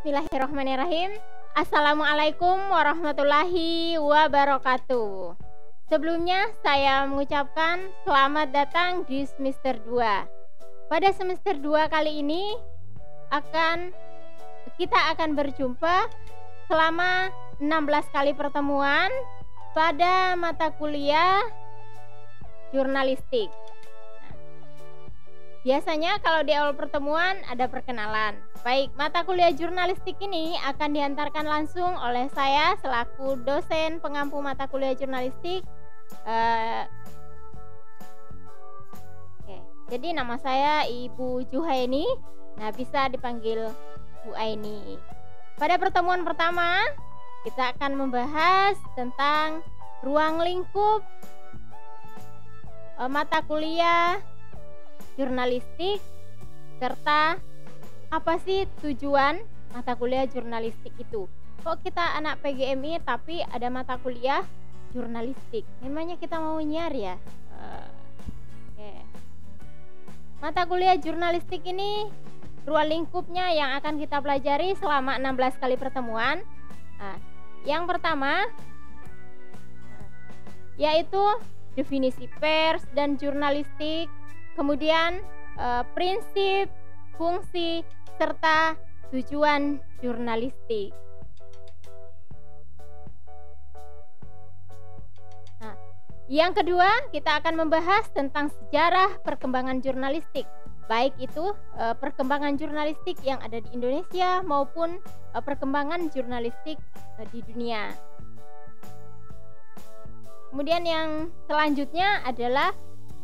Bismillahirrahmanirrahim. Assalamualaikum warahmatullahi wabarakatuh. Sebelumnya saya mengucapkan selamat datang di semester 2. Pada semester 2 kali ini kita akan berjumpa selama 16 kali pertemuan pada mata kuliah jurnalistik. Biasanya kalau di awal pertemuan ada perkenalan. Baik, mata kuliah jurnalistik ini akan diantarkan langsung oleh saya selaku dosen pengampu mata kuliah jurnalistik. Jadi nama saya Ibu Juhaini. Nah, bisa dipanggil Bu Aini. Pada pertemuan pertama, kita akan membahas tentang ruang lingkup mata kuliah jurnalistik serta apa sih tujuan mata kuliah jurnalistik itu. Kok kita anak PGMI tapi ada mata kuliah jurnalistik? Memangnya kita mau nyiar ya? Mata kuliah jurnalistik ini ruang lingkupnya yang akan kita pelajari selama 16 kali pertemuan. Yang pertama yaitu definisi pers dan jurnalistik, kemudian prinsip, fungsi, serta tujuan jurnalistik. Nah, yang kedua kita akan membahas tentang sejarah perkembangan jurnalistik, baik itu perkembangan jurnalistik yang ada di Indonesia maupun perkembangan jurnalistik di dunia. Kemudian yang selanjutnya adalah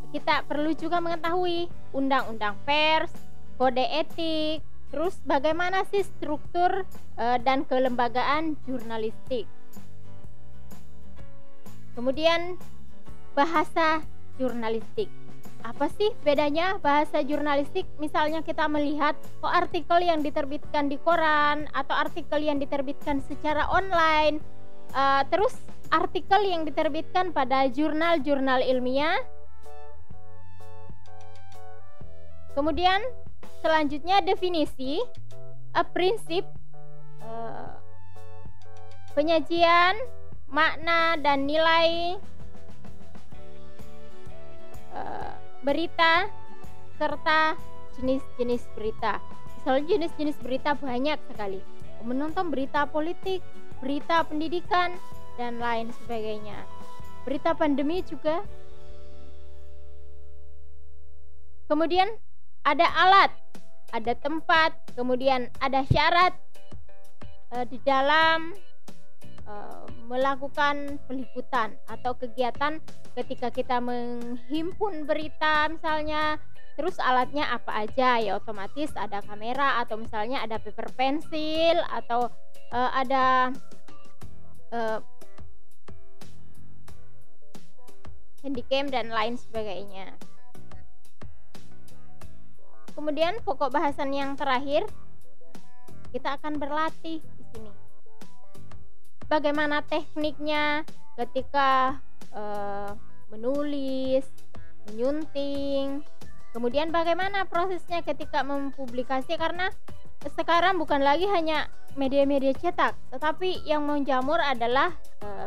kita perlu juga mengetahui undang-undang pers, kode etik, terus bagaimana sih struktur dan kelembagaan jurnalistik. Kemudian bahasa jurnalistik. Apa sih bedanya bahasa jurnalistik? Misalnya kita melihat artikel yang diterbitkan di koran atau artikel yang diterbitkan secara online, terus artikel yang diterbitkan pada jurnal-jurnal ilmiah. Kemudian selanjutnya definisi, prinsip, penyajian, makna dan nilai berita serta jenis-jenis berita. Misalnya jenis-jenis berita banyak sekali. Menonton berita politik, berita pendidikan dan lain sebagainya. Berita pandemi juga. Kemudian ada alat, ada tempat, kemudian ada syarat di dalam melakukan peliputan atau kegiatan ketika kita menghimpun berita misalnya. Terus alatnya apa aja ya, otomatis ada kamera atau misalnya ada paper pensil atau ada handycam dan lain sebagainya. Kemudian pokok bahasan yang terakhir, kita akan berlatih di sini. Bagaimana tekniknya ketika menulis, menyunting, kemudian bagaimana prosesnya ketika mempublikasi, karena sekarang bukan lagi hanya media-media cetak, tetapi yang menjamur adalah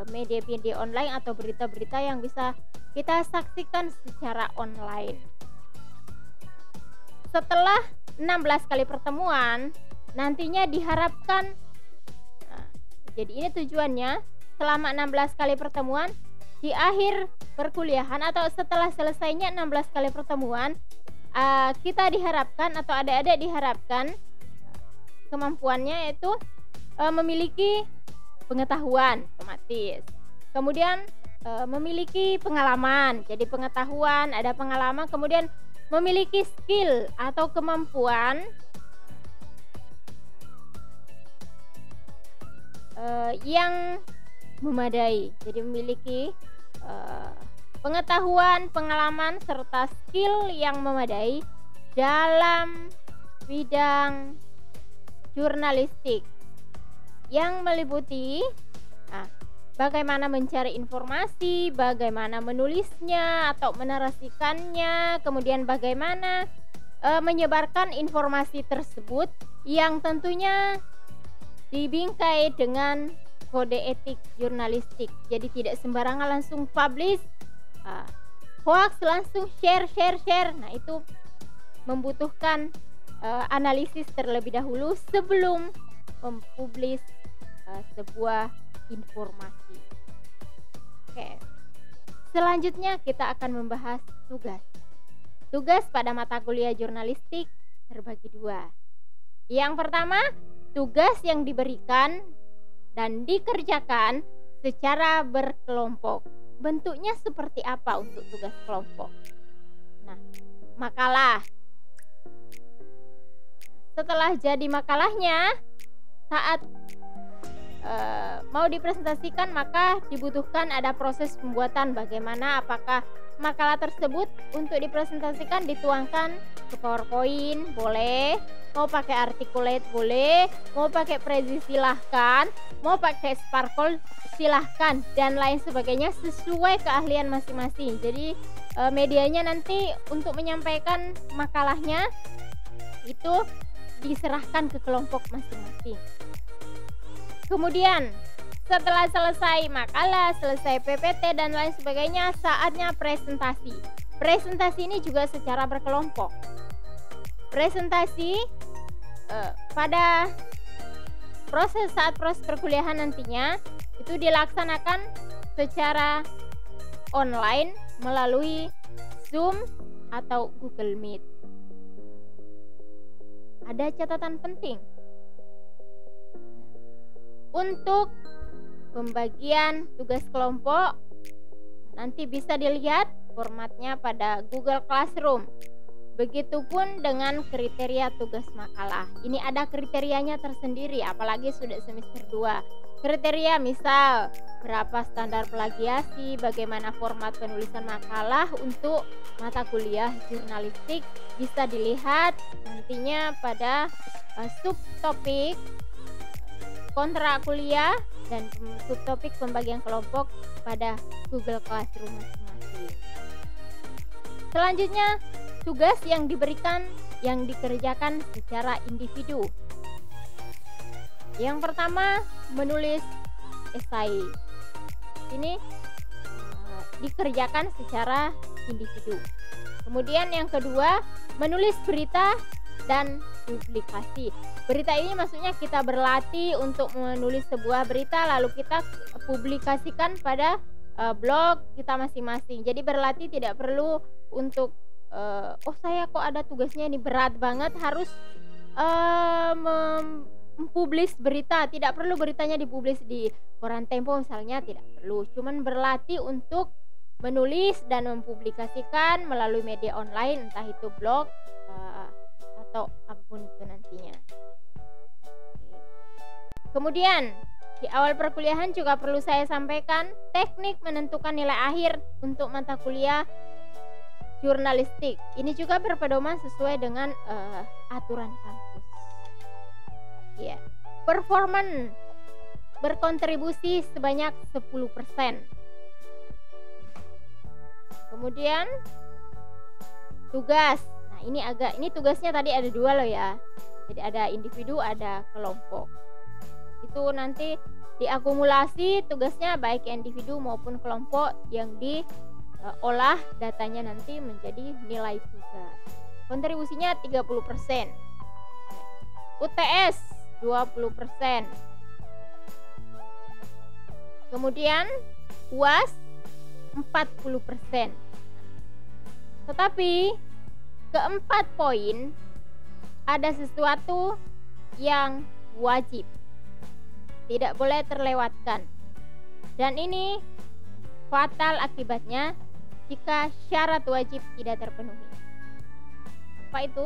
media-media online atau berita-berita yang bisa kita saksikan secara online. Setelah 16 kali pertemuan, nantinya diharapkan, jadi ini tujuannya, selama 16 kali pertemuan, di akhir perkuliahan atau setelah selesainya 16 kali pertemuan, kita diharapkan atau adik-adik diharapkan kemampuannya yaitu memiliki pengetahuan otomatis, kemudian memiliki pengalaman, jadi pengetahuan, ada pengalaman, kemudian memiliki skill atau kemampuan yang memadai, jadi memiliki pengetahuan, pengalaman serta skill yang memadai dalam bidang jurnalistik yang meliputi bagaimana mencari informasi, bagaimana menulisnya atau menarasikannya, kemudian bagaimana menyebarkan informasi tersebut yang tentunya dibingkai dengan kode etik jurnalistik. Jadi tidak sembarangan langsung publish, hoax langsung share. Nah, itu membutuhkan analisis terlebih dahulu sebelum mempublish sebuah informasi. Oke. Selanjutnya kita akan membahas tugas. Tugas pada mata kuliah jurnalistik terbagi dua. Yang pertama, tugas yang diberikan dan dikerjakan secara berkelompok. Bentuknya seperti apa untuk tugas kelompok? Nah, makalah. Setelah jadi makalahnya, saat mau dipresentasikan, maka dibutuhkan ada proses pembuatan. Bagaimana, apakah makalah tersebut untuk dipresentasikan dituangkan ke PowerPoint, boleh, mau pakai articulate boleh, mau pakai Prezi silahkan, mau pakai Sparkle silahkan, dan lain sebagainya sesuai keahlian masing-masing. Jadi medianya nanti untuk menyampaikan makalahnya itu diserahkan ke kelompok masing-masing. Kemudian setelah selesai makalah, selesai PPT dan lain sebagainya, saatnya presentasi. Presentasi ini juga secara berkelompok. Presentasi pada saat proses perkuliahan nantinya itu dilaksanakan secara online melalui Zoom atau Google Meet. Ada catatan penting. Untuk pembagian tugas kelompok nanti bisa dilihat formatnya pada Google Classroom. Begitupun dengan kriteria tugas makalah. Ini ada kriterianya tersendiri, apalagi sudah semester 2. Kriteria misal berapa standar plagiasi, bagaimana format penulisan makalah untuk mata kuliah jurnalistik, bisa dilihat nantinya pada subtopik kontrak kuliah dan subtopik pembagian kelompok pada Google Classroom masing-masing. Selanjutnya, tugas yang diberikan yang dikerjakan secara individu. Yang pertama, menulis esai. Ini dikerjakan secara individu. Kemudian yang kedua, menulis berita dan publikasi. Berita ini maksudnya kita berlatih untuk menulis sebuah berita lalu kita publikasikan pada blog kita masing-masing. Jadi berlatih tidak perlu untuk saya kok ada tugasnya ini berat banget harus mempublish berita. Tidak perlu beritanya dipublish di koran Tempo misalnya, tidak perlu. Cuman berlatih untuk menulis dan mempublikasikan melalui media online, entah itu blog atau apapun itu nantinya. Kemudian di awal perkuliahan juga perlu saya sampaikan teknik menentukan nilai akhir untuk mata kuliah jurnalistik. Ini juga berpedoman sesuai dengan aturan kampus. Ya, performan berkontribusi sebanyak 10%. Kemudian tugas. Nah, ini tugasnya tadi ada 2 loh ya. Jadi ada individu, ada kelompok. Itu nanti diakumulasi tugasnya baik individu maupun kelompok yang diolah datanya nanti menjadi nilai tugas. Kontribusinya 30%. UTS 20%. Kemudian UAS 40%. Tetapi keempat poin ada sesuatu yang wajib, tidak boleh terlewatkan, dan ini fatal akibatnya jika syarat wajib tidak terpenuhi. Apa itu?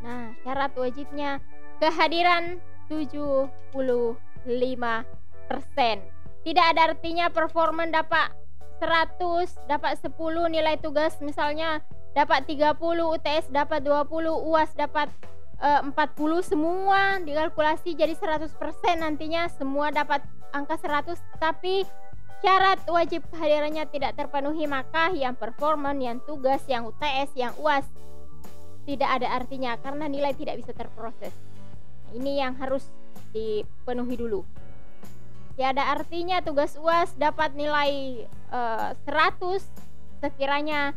Nah, syarat wajibnya kehadiran 75%. Tidak ada artinya performan dapat 100, dapat 10 nilai tugas misalnya dapat 30, UTS dapat 20, UAS dapat 40, semua dikalkulasi jadi 100% nantinya semua dapat angka 100, tapi syarat wajib kehadirannya tidak terpenuhi, maka yang performan, yang tugas, yang UTS, yang UAS tidak ada artinya karena nilai tidak bisa terproses. Nah, ini yang harus dipenuhi dulu. Tiada artinya tugas UAS dapat nilai 100 sekiranya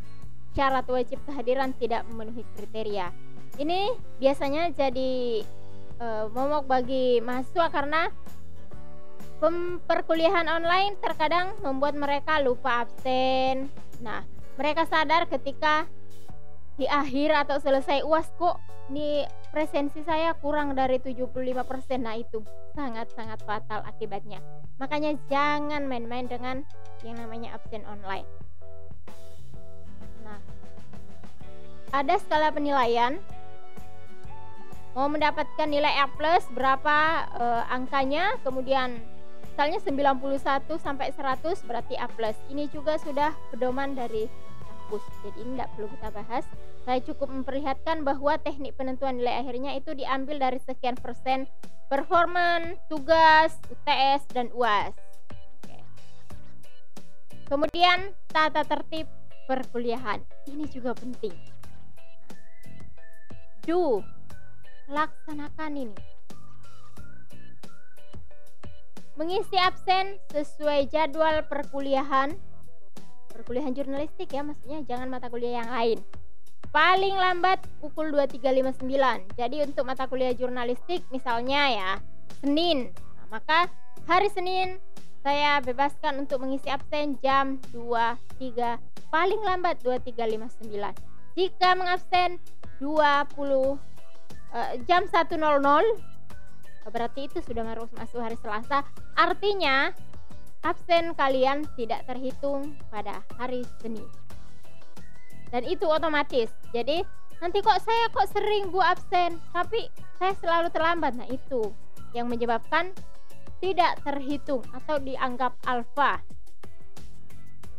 syarat wajib kehadiran tidak memenuhi kriteria. Ini biasanya jadi momok bagi mahasiswa karena perkuliahan online terkadang membuat mereka lupa absen. Nah, mereka sadar ketika di akhir atau selesai UAS, kok nih presensi saya kurang dari 75%. Nah, itu sangat-sangat fatal akibatnya. Makanya jangan main-main dengan yang namanya absen online. Nah, ada skala penilaian. Mau mendapatkan nilai A+ berapa angkanya, kemudian misalnya 91 sampai 100 berarti A+. Ini juga sudah pedoman dari kampus. Jadi ini tidak perlu kita bahas. Saya cukup memperlihatkan bahwa teknik penentuan nilai akhirnya itu diambil dari sekian persen performan, tugas, UTS, dan UAS. Oke. Kemudian tata tertib perkuliahan. Ini juga penting. Laksanakan ini. Mengisi absen sesuai jadwal perkuliahan jurnalistik ya, maksudnya jangan mata kuliah yang lain. Paling lambat pukul 23.59. Jadi untuk mata kuliah jurnalistik misalnya ya Senin, nah, maka hari Senin saya bebaskan untuk mengisi absen jam 23, paling lambat 23.59. Jika mengabsen jam 1.00 berarti itu sudah masuk hari Selasa, artinya absen kalian tidak terhitung pada hari Senin. Dan itu otomatis. Jadi nanti saya sering absen tapi saya selalu terlambat. Nah, itu yang menyebabkan tidak terhitung atau dianggap alfa.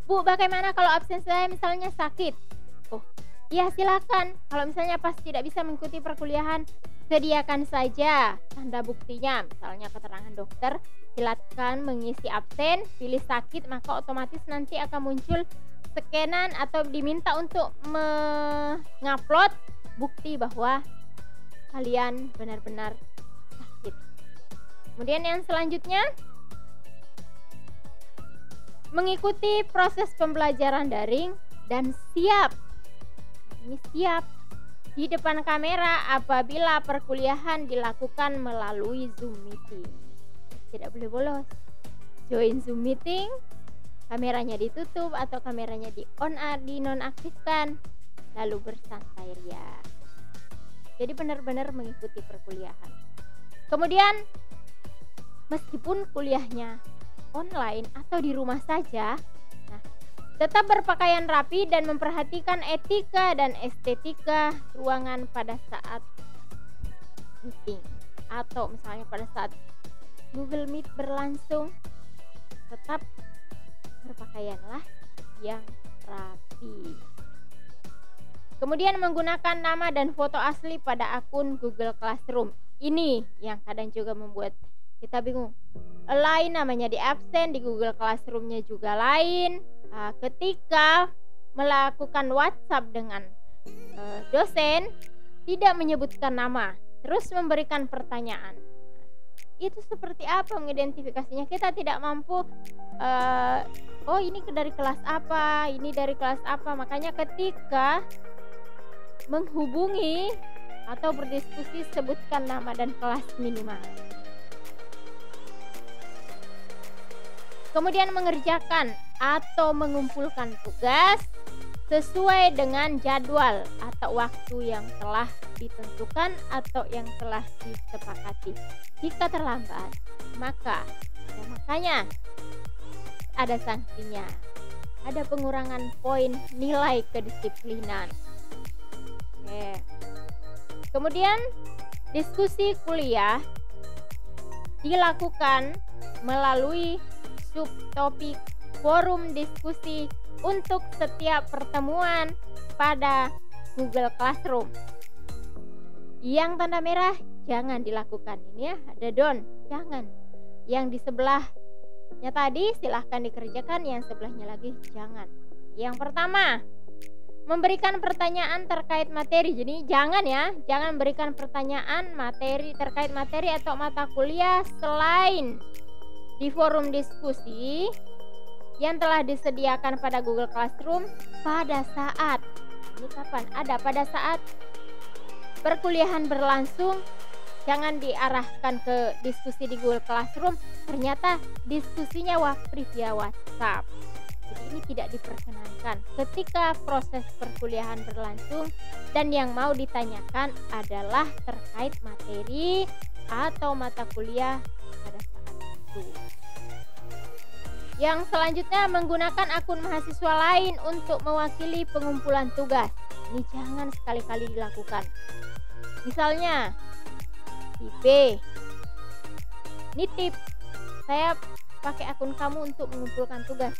Bu, bagaimana kalau absen saya misalnya sakit? Oh, ya silakan. Kalau misalnya pas tidak bisa mengikuti perkuliahan, sediakan saja tanda buktinya, misalnya keterangan dokter. Silakan mengisi absen, pilih sakit, maka otomatis nanti akan muncul scanan atau diminta untuk mengupload bukti bahwa kalian benar-benar sakit. Kemudian yang selanjutnya, mengikuti proses pembelajaran daring dan siap. Ini siap di depan kamera apabila perkuliahan dilakukan melalui Zoom meeting. Tidak boleh bolos. Join Zoom meeting, kameranya ditutup atau kameranya dinonaktifkan, lalu bersantai ria. Jadi benar-benar mengikuti perkuliahan. Kemudian meskipun kuliahnya online atau di rumah saja, nah, tetap berpakaian rapi dan memperhatikan etika dan estetika ruangan pada saat meeting, atau misalnya pada saat Google Meet berlangsung, tetap berpakaianlah yang rapi. Kemudian menggunakan nama dan foto asli pada akun Google Classroom. Ini yang kadang juga membuat kita bingung. Lain namanya di absen, di Google Classroom-nya juga lain. Ketika melakukan WhatsApp dengan dosen, tidak menyebutkan nama, terus memberikan pertanyaan. Itu seperti apa mengidentifikasinya? Kita tidak mampu. Oh, ini dari kelas apa? Ini dari kelas apa? Makanya ketika menghubungi atau berdiskusi, sebutkan nama dan kelas minimal. Kemudian mengerjakan atau mengumpulkan tugas sesuai dengan jadwal atau waktu yang telah ditentukan atau yang telah disepakati. Jika terlambat, makanya ada sanksinya, ada pengurangan poin nilai kedisiplinan. Oke. Kemudian diskusi kuliah dilakukan melalui subtopik forum diskusi untuk setiap pertemuan pada Google Classroom. Yang tanda merah jangan dilakukan, ini ya, ada don, jangan. Yang di sebelahnya tadi silahkan dikerjakan, yang sebelahnya lagi jangan. Yang pertama, Memberikan pertanyaan terkait materi. Jadi jangan berikan pertanyaan materi terkait materi atau mata kuliah selain di forum diskusi yang telah disediakan pada Google Classroom pada saat ini kapan? Pada saat perkuliahan berlangsung. Jangan diarahkan ke diskusi di Google Classroom, ternyata diskusinya via WhatsApp. Jadi ini tidak diperkenankan ketika proses perkuliahan berlangsung dan yang mau ditanyakan adalah terkait materi atau mata kuliah pada saat itu. Yang selanjutnya, menggunakan akun mahasiswa lain untuk mewakili pengumpulan tugas. Ini jangan sekali-kali dilakukan. Misalnya si B nitip, saya pakai akun kamu untuk mengumpulkan tugas.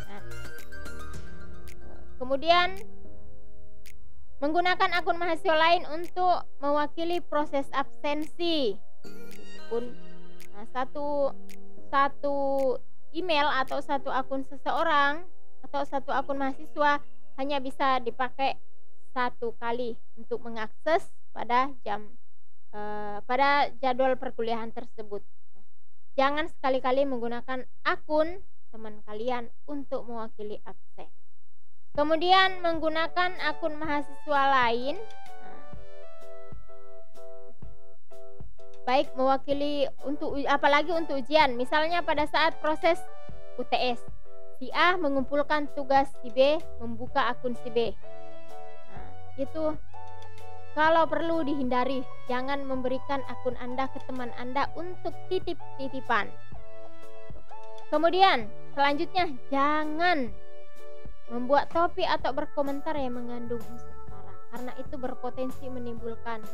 Nah, kemudian menggunakan akun mahasiswa lain untuk mewakili proses absensi. Satu email atau satu akun seseorang atau satu akun mahasiswa hanya bisa dipakai satu kali untuk mengakses pada jadwal perkuliahan tersebut. Jangan sekali-kali menggunakan akun teman kalian untuk mewakili absen. Kemudian menggunakan akun mahasiswa lain, baik mewakili apalagi untuk ujian. Misalnya pada saat proses UTS, si A mengumpulkan tugas si B, membuka akun si B. Nah, itu kalau perlu dihindari, jangan memberikan akun Anda ke teman Anda untuk titip-titipan. Kemudian, selanjutnya jangan membuat topik atau berkomentar yang mengandung unsur sara, karena itu berpotensi menimbulkan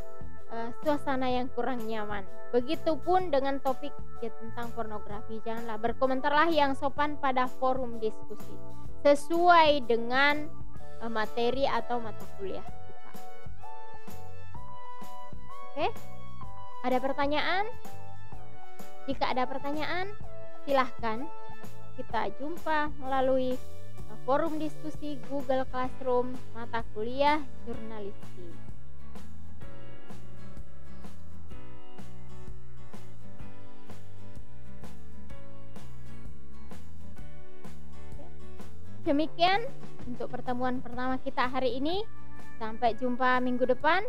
suasana yang kurang nyaman. Begitupun dengan topik tentang pornografi, janganlah berkomentarlah yang sopan pada forum diskusi sesuai dengan materi atau mata kuliah. Oke, ada pertanyaan? Jika ada pertanyaan, silahkan kita jumpa melalui forum diskusi Google Classroom mata kuliah jurnalistik. Demikian untuk pertemuan pertama kita hari ini. Sampai jumpa minggu depan.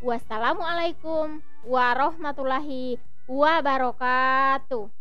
Wassalamualaikum warahmatullahi wabarakatuh.